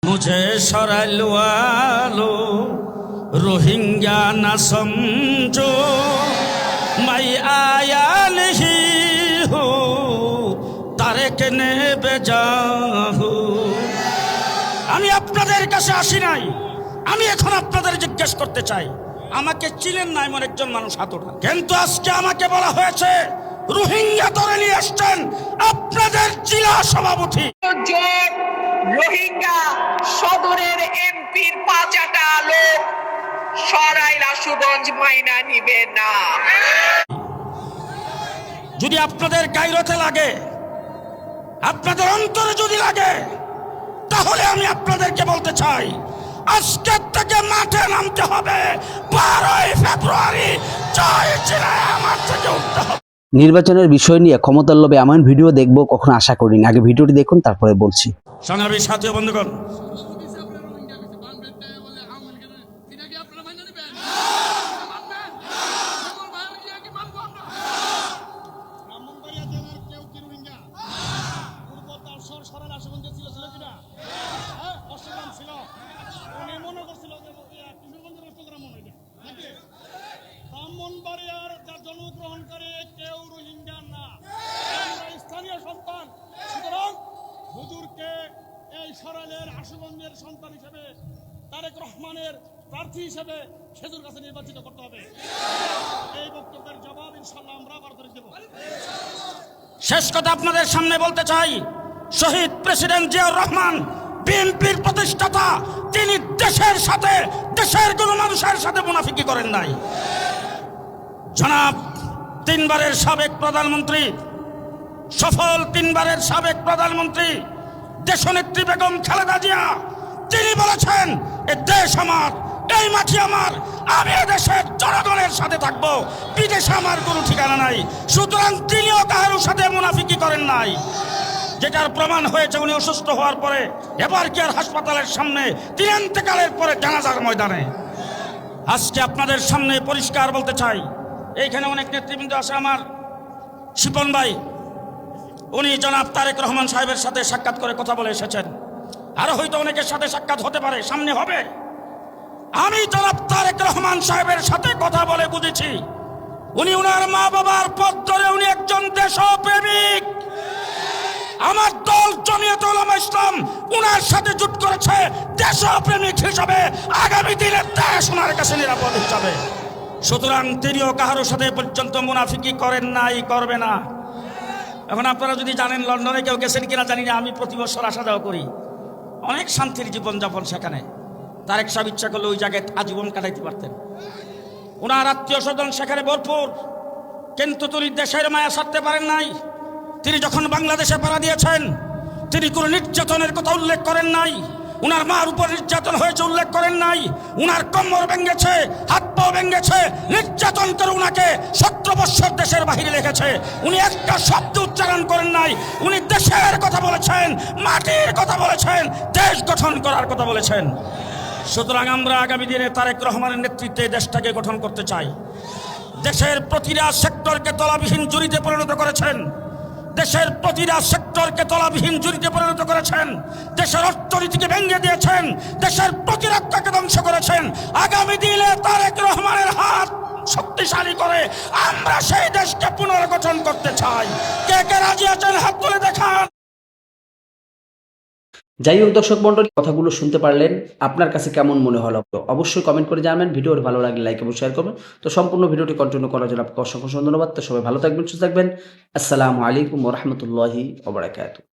मुझे शरल वालो रोहिंग्या न समझो मैं आया नहीं हूँ तारेक ने बेजा हूँ। আমি আপনাদের কাছে আসি নাই, আমি এখন আপনাদের জিজ্ঞেস করতে চাই, আমাকে চিনেন না এমন একজন মানুষ হাত ওঠান। কিন্তু আজকে আমাকে বলা হয়েছে রোহিঙ্গা ধরে নিয়ে আসছেন আপনাদের জেলা সভাপতি। রোহিঙ্গা সদরের এমপির ৫টা লোক সরাইল আশুগঞ্জ মাইনা নিবে না। যদি আপনাদের গায়রতে লাগে, আপনাদের অন্তরে যদি লাগে, তাহলে আমি আপনাদেরকে বলতে চাই আজকের থেকে মাঠে নামতে হবে। 12ই ফেব্রুয়ারি জয় জেলায় আমার থেকে উঠতে হবে। নির্বাচনের বিষয় নিয়ে ক্ষমতার লোভে এমন ভিডিও দেখবো কখনো আশা করিনি। আগে ভিডিওটি দেখুন, তারপরে বলছি। সংগ্রামী সাথী ও বন্ধুগণ, ব্রাহ্মণবাড়িয়ার যার জন্মগ্রহণ করে কেউ রোহিঙ্গা না, স্থানীয় সন্তান। সুতরাং হুজুরকে এই সরাইলের আশুগঞ্জের সন্তান হিসেবে, তারেক রহমানের প্রার্থী হিসেবে খেজুর কাছে নির্বাচিত করতে হবে। এই বক্তব্যের জবাব ইনশাল্লাহ আমরা আবার করে দেব। শেষ কথা আপনাদের সামনে বলতে চাই, শহীদ প্রেসিডেন্ট জিয়াউর রহমান বিএনপির প্রতিষ্ঠাতা, তিনি দেশের সাথে, দেশের কোনো মানুষের সাথে মুনাফিকি করেন নাই। জনাব 3 বারের সাবেক প্রধানমন্ত্রী, সফল 3 বারের সাবেক প্রধানমন্ত্রী দেশনেত্রী বেগম খালেদা জিয়া, তিনি বলেছেন এ দেশ আমার, এই মাটি আমার, আমি দেশের জনগণের সাথে থাকবো, বিদেশে আমার কোনো ঠিকানা নাই। সুতরাং তিনিও কারোর সাথে মুনাফিকি করেন নাই, যেটার প্রমাণ হয়েছে উনি অসুস্থ হওয়ার পরে এবার কি আর হাসপাতালের সামনে, তিনি ইন্তেকালের পরে জানাজার ময়দানে। আজকে আপনাদের সামনে পরিষ্কার বলতে চাই, এইখানে অনেক নেতৃবৃন্দ আছে, আমার শিপন ভাই, উনি জনাব তারেক রহমান সাহেবের সাথে সাক্ষাৎ করে কথা বলে এসেছেন, আরো হয়তো অনেকের সাথে সাক্ষাৎ হতে পারে, সামনে হবে। আমি জনাব তারেক রহমান সাহেবের সাথে কথা বলে বুঝেছি উনি উনার মা বাবার পথ ধরে উনি একজন দেশপ্রেমিক। আমার দল জমিয়তে উলামা ইসলাম উনার সাথে জোট করেছে দেশপ্রেমিক হিসাবে, আগামী দিনে দেশ ওনার কাছে নিরাপদ হিসাবে। সুতরাং তিনিও কারোর সাথে পর্যন্ত মুনাফিকি করেন নাই, করবে না। এখন আপনারা যদি জানেন, লন্ডনে কেউ গেছেন কিনা জানি না, আমি প্রতি বছর আসা যাওয়া করি, অনেক শান্তির জীবনযাপন সেখানে। তারেক সাহেব ইচ্ছা করলে ওই জায়গায় আজীবন কাটাইতে পারতেন, ওনার আত্মীয় স্বজন সেখানে ভরপুর, কিন্তু তিনি দেশের মায়া ছাড়তে পারেন নাই। তিনি যখন বাংলাদেশে পাড়া দিয়েছেন, তিনি কোনো নির্যাতনের কথা উল্লেখ করেন নাই, উনার মার উপর নির্যাতন হয়েছে উল্লেখ করেন নাই, উনার কোমর ভেঙেছে, হাত পা ভেঙেছে, নির্যাতন করে উনাকে 17 বছর দেশের বাহিরে রেখেছে, উনি একটা শব্দ উচ্চারণ করেন নাই। উনি দেশের কথা বলেছেন, মাটির কথা বলেছেন, দেশ গঠন করার কথা বলেছেন। সুতরাং আমরা আগামী দিনে তারেক রহমানের নেতৃত্বে দেশটাকে গঠন করতে চাই। দেশের প্রতিটা সেক্টরকে তলাবিহীন জুড়িতে পরিণত করেছেন, দেশের প্রতিটা সেক্টরকে তলাবিহীন জুড়িতে পরিণত করেছেন, দেশের অর্থনীতিকে ভেঙে দিয়েছেন, দেশের প্রতিরক্ষাকে ধ্বংস করেছেন। আগামী দিনে তারেক রহমানের হাত শক্তিশালী করে আমরা সেই দেশকে পুনর্গঠন করতে চাই। কে কে রাজি আছেন হাত তুলে দেখান। যাই হোক দর্শক মন্ডলী, কথাগুলো শুনতে পারলেন, আপনার কাছে কেমন মনে হলো অবশ্যই কমেন্ট করে জানাবেন। ভিডিওটি ভালো লাগলে লাইক এবং শেয়ার করবেন। তো সম্পূর্ণ ভিডিওটি কন্টিনিউ করার জন্য আপনাকে অসংখ্য ধন্যবাদ। তো সবাই ভালো থাকবেন, সুস্থ থাকবেন। আসসালামু আলাইকুম ওয়া রাহমাতুল্লাহি ওয়া বারাকাতুহু।